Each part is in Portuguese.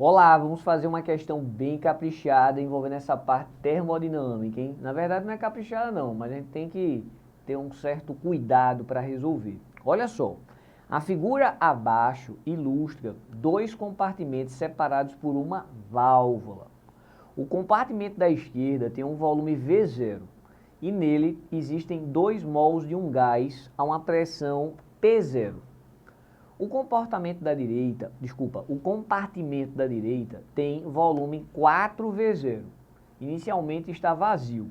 Olá, vamos fazer uma questão bem caprichada envolvendo essa parte termodinâmica, hein? Na verdade não é caprichada não, mas a gente tem que ter um certo cuidado para resolver. Olha só, a figura abaixo ilustra dois compartimentos separados por uma válvula. O compartimento da esquerda tem um volume V0 e nele existem 2 mols de um gás a uma pressão P0. O compartimento da direita tem volume 4V0. Inicialmente está vazio.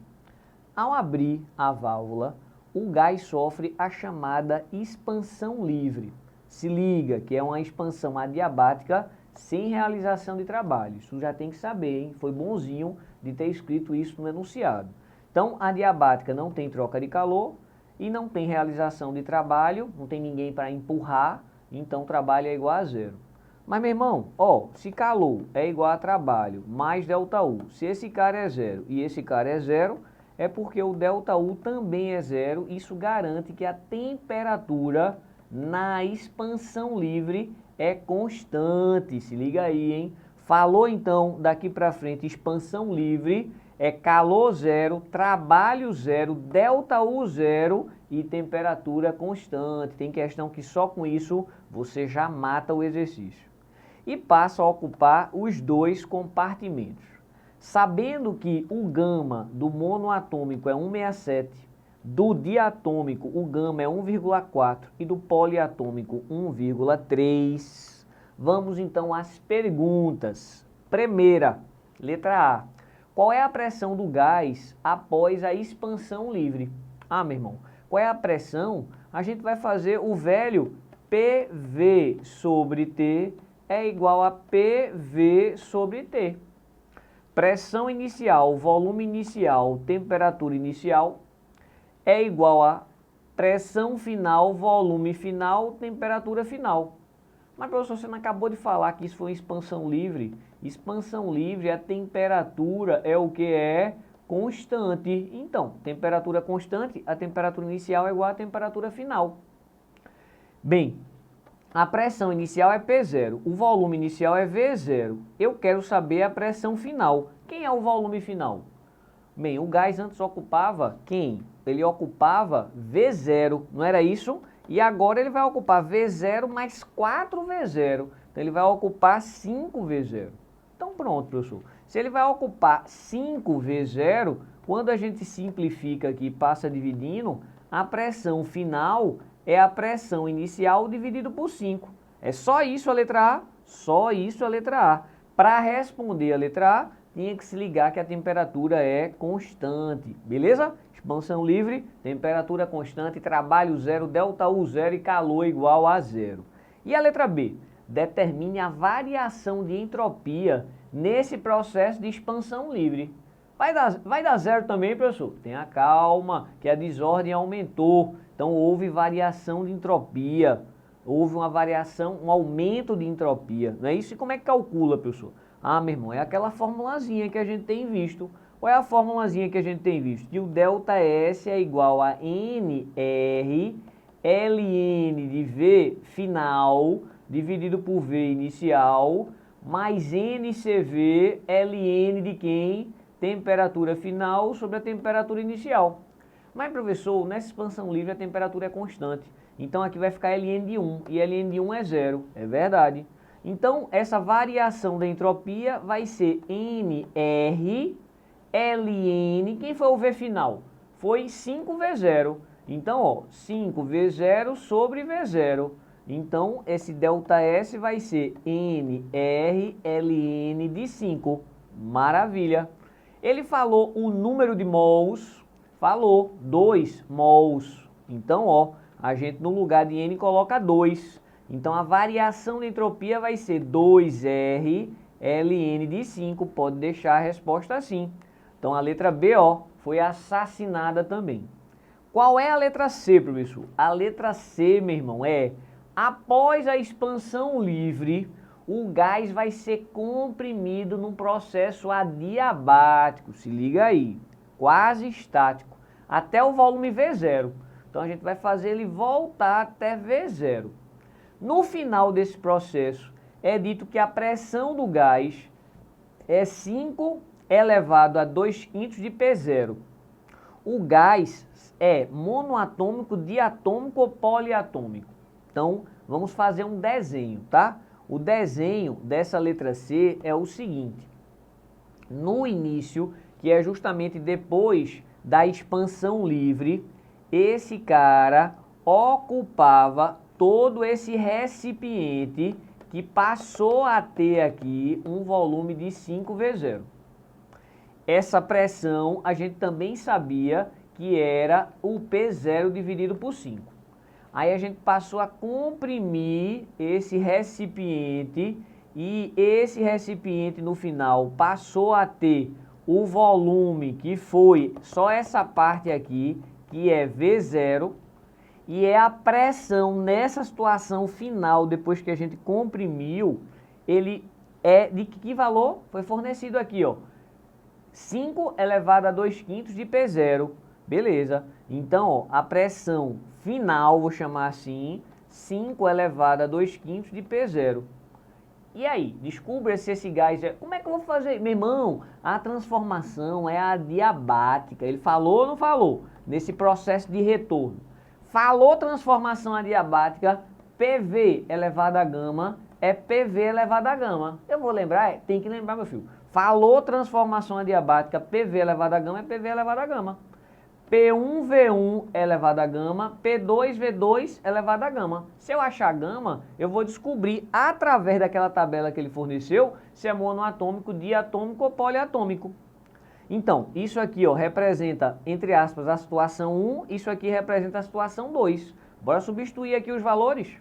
Ao abrir a válvula, o gás sofre a chamada expansão livre. Se liga que é uma expansão adiabática sem realização de trabalho. Isso já tem que saber, hein? Foi bonzinho de ter escrito isso no enunciado. Então, a adiabática não tem troca de calor e não tem realização de trabalho, não tem ninguém para empurrar. Então, trabalho é igual a zero. Mas, meu irmão, se calor é igual a trabalho mais ΔU, se esse cara é zero e esse cara é zero, é porque o ΔU também é zero. Isso garante que a temperatura na expansão livre é constante. Se liga aí, hein? Falou, então, daqui para frente, expansão livre é calor zero, trabalho zero, ΔU zero e temperatura constante. Tem questão que só com isso você já mata o exercício. E passa a ocupar os dois compartimentos. Sabendo que o gama do monoatômico é 1,67, do diatômico o gama é 1,4 e do poliatômico 1,3, vamos então às perguntas. Primeira, letra A. Qual é a pressão do gás após a expansão livre? Meu irmão, qual é a pressão? A gente vai fazer o velho PV sobre T é igual a PV sobre T. Pressão inicial, volume inicial, temperatura inicial é igual a pressão final, volume final, temperatura final. Mas, professor, você não acabou de falar que isso foi expansão livre? Expansão livre, a temperatura é o que é constante. Então, temperatura constante, a temperatura inicial é igual à temperatura final. Bem, a pressão inicial é P0, o volume inicial é V0. Eu quero saber a pressão final. Quem é o volume final? Bem, o gás antes ocupava quem? Ele ocupava V0, não era isso? E agora ele vai ocupar V0 mais 4V0. Então ele vai ocupar 5V0. Então pronto, professor. Se ele vai ocupar 5V0, quando a gente simplifica aqui e passa dividindo, a pressão final é a pressão inicial dividido por 5. É só isso a letra A? Só isso a letra A. Para responder a letra A, tinha que se ligar que a temperatura é constante, beleza? Expansão livre, temperatura constante, trabalho zero, ΔU zero e calor igual a zero. E a letra B? Determine a variação de entropia nesse processo de expansão livre. Vai dar zero também, professor? Tenha calma, que a desordem aumentou. Então houve variação de entropia. Houve uma variação, um aumento de entropia. Não é isso? E como é que calcula, professor? Meu irmão, é aquela formulazinha que a gente tem visto. Qual é a formulazinha que a gente tem visto? Que o ΔS é igual a NR ln de V final dividido por V inicial mais NCV ln de quem? Temperatura final sobre a temperatura inicial. Mas, professor, nessa expansão livre a temperatura é constante. Então aqui vai ficar ln de 1 e ln de 1 é zero. É verdade. Então, essa variação da entropia vai ser NR ln, quem foi o V final? Foi 5V0. Então, 5V0 sobre V0. Então, esse ΔS vai ser NR ln de 5. Maravilha. Ele falou o número de mols, falou 2 mols. Então, a gente no lugar de N coloca 2. Então, a variação de entropia vai ser 2R ln de 5. Pode deixar a resposta assim. Então, a letra B, foi assassinada também. Qual é a letra C, professor? A letra C, meu irmão, é após a expansão livre, o gás vai ser comprimido num processo adiabático. Se liga aí, quase estático, até o volume V0. Então, a gente vai fazer ele voltar até V0. No final desse processo, é dito que a pressão do gás é 5 elevado a 2/5 de P0. O gás é monoatômico, diatômico ou poliatômico? Então, vamos fazer um desenho, tá? O desenho dessa letra C é o seguinte. No início, que é justamente depois da expansão livre, esse cara ocupava todo esse recipiente que passou a ter aqui um volume de 5V0. Essa pressão a gente também sabia que era o P0 dividido por 5. Aí a gente passou a comprimir esse recipiente e esse recipiente no final passou a ter o volume que foi só essa parte aqui, que é V0, e é a pressão nessa situação final, depois que a gente comprimiu, ele é de que valor? Foi fornecido aqui, ó, 5 elevado a 2/5 de P0, beleza. Então, ó, a pressão final, vou chamar assim, 5 elevado a 2/5 de P0. E aí, descubra se esse gás é... Como é que eu vou fazer? Meu irmão, a transformação é adiabática. Ele falou ou não falou? Nesse processo de retorno. Falou transformação adiabática, PV elevado a gama é PV elevado a gama. Eu vou lembrar? Tem que lembrar, meu filho. Falou transformação adiabática, PV elevado a gama é PV elevado a gama. P1V1 elevado a gama, P2V2 elevado a gama. Se eu achar gama, eu vou descobrir através daquela tabela que ele forneceu se é monoatômico, diatômico ou poliatômico. Então, isso aqui ó, representa, entre aspas, a situação 1, isso aqui representa a situação 2. Bora substituir aqui os valores?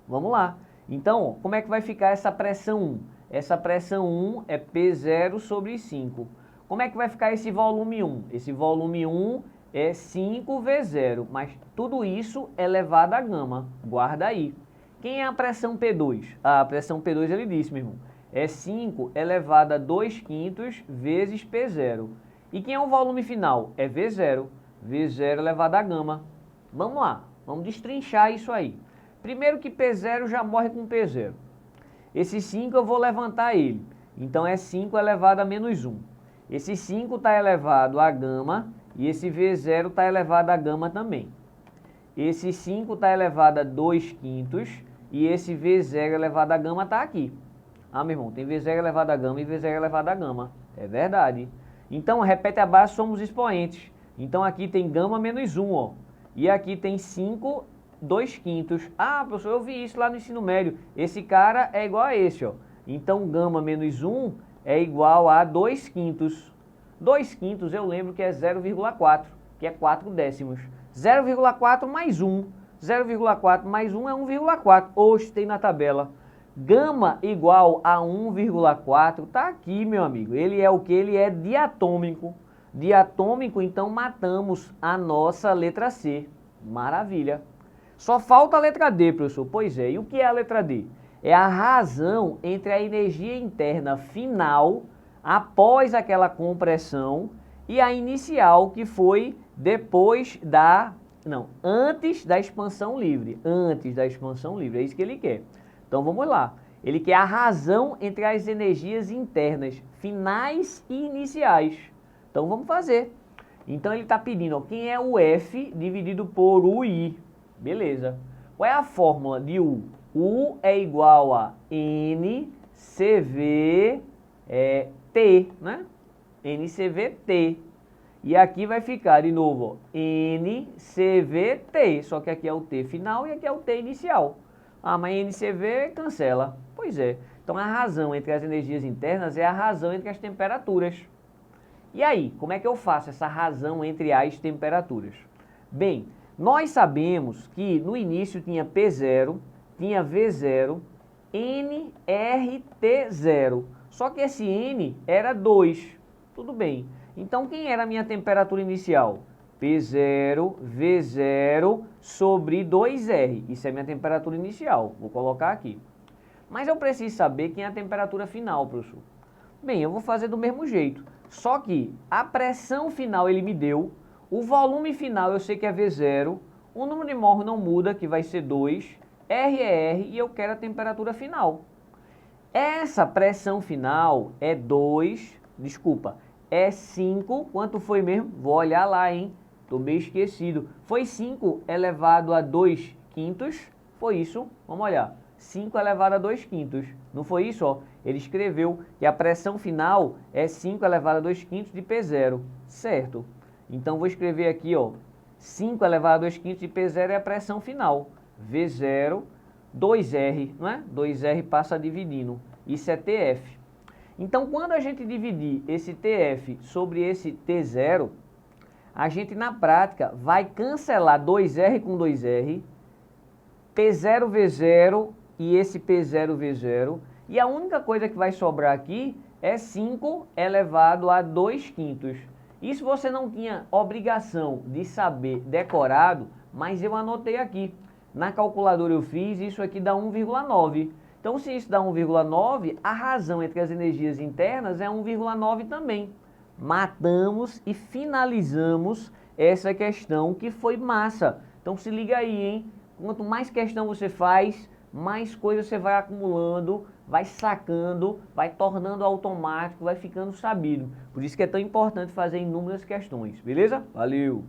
Vamos lá. Então, ó, como é que vai ficar essa pressão 1? Essa pressão 1 é P0 sobre 5. Como é que vai ficar esse volume 1? Esse volume 1 é 5V0, mas tudo isso é elevado a gama. Guarda aí. Quem é a pressão P2? A pressão P2, ele disse, meu irmão, é 5 elevado a 2/5 vezes P0. E quem é o volume final? É V0. V0 elevado a gama. Vamos lá, vamos destrinchar isso aí. Primeiro que P0 já morre com P0. Esse 5 eu vou levantar ele. Então é 5 elevado a menos 1. Esse 5 está elevado a gama e esse V0 está elevado a gama também. Esse 5 está elevado a 2/5 e esse V0 elevado a gama está aqui. Ah, meu irmão, tem V0 elevado a gama e V0 elevado a gama. É verdade. Então, repete abaixo, somos expoentes. Então, aqui tem gama menos 1, ó. E aqui tem 5, 2/5. Ah, professor, eu vi isso lá no ensino médio. Esse cara é igual a esse, ó. Então, gama menos 1 é igual a 2/5. 2/5 eu lembro que é 0,4, que é 4 décimos. 0,4 mais 1. 0,4 mais 1 é 1,4. Hoje tem na tabela. Gama igual a 1,4, tá aqui, meu amigo. Ele é o que? Ele é diatômico. Diatômico, então matamos a nossa letra C. Maravilha. Só falta a letra D, professor. Pois é. E o que é a letra D? É a razão entre a energia interna final após aquela compressão e a inicial que foi depois da... Não, antes da expansão livre. Antes da expansão livre, é isso que ele quer. Então vamos lá. Ele quer a razão entre as energias internas finais e iniciais. Então vamos fazer. Então ele está pedindo, ó, quem é o F dividido por o I. Beleza. Qual é a fórmula de U? U é igual a NCV T, né? NCVT. E aqui vai ficar de novo, ó, NCVT, só que aqui é o T final e aqui é o T inicial. Ah, mas NCV cancela. Pois é. Então a razão entre as energias internas é a razão entre as temperaturas. E aí, como é que eu faço essa razão entre as temperaturas? Bem, nós sabemos que no início tinha P0, tinha V0, nRT0. Só que esse N era 2. Tudo bem. Então, quem era a minha temperatura inicial? P0, V0 sobre 2R. Isso é minha temperatura inicial. Vou colocar aqui. Mas eu preciso saber quem é a temperatura final, professor. Bem, eu vou fazer do mesmo jeito. Só que a pressão final ele me deu. O volume final eu sei que é V0. O número de mol não muda, que vai ser 2. R é R e eu quero a temperatura final. Essa pressão final é é 5, quanto foi mesmo? Vou olhar lá, hein? Tô meio esquecido. Foi 5 elevado a 2 quintos? Foi isso? Vamos olhar. 5 elevado a 2 quintos. Não foi isso? Ó? Ele escreveu que a pressão final é 5 elevado a 2 quintos de P0. Certo. Então, vou escrever aqui, ó. 5 elevado a 2 quintos de P0 é a pressão final. V0, 2R, não é? 2R passa dividindo. Isso é TF. Então, quando a gente dividir esse TF sobre esse T0, a gente, na prática, vai cancelar 2R com 2R, P0V0 e esse P0V0, e a única coisa que vai sobrar aqui é 5 elevado a 2 quintos. Isso você não tinha obrigação de saber decorado, mas eu anotei aqui. Na calculadora eu fiz, isso aqui dá 1,9. Então, se isso dá 1,9, a razão entre as energias internas é 1,9 também. Matamos e finalizamos essa questão que foi massa. Então, se liga aí, hein? Quanto mais questão você faz, mais coisa você vai acumulando, vai sacando, vai tornando automático, vai ficando sabido. Por isso que é tão importante fazer inúmeras questões, beleza? Valeu!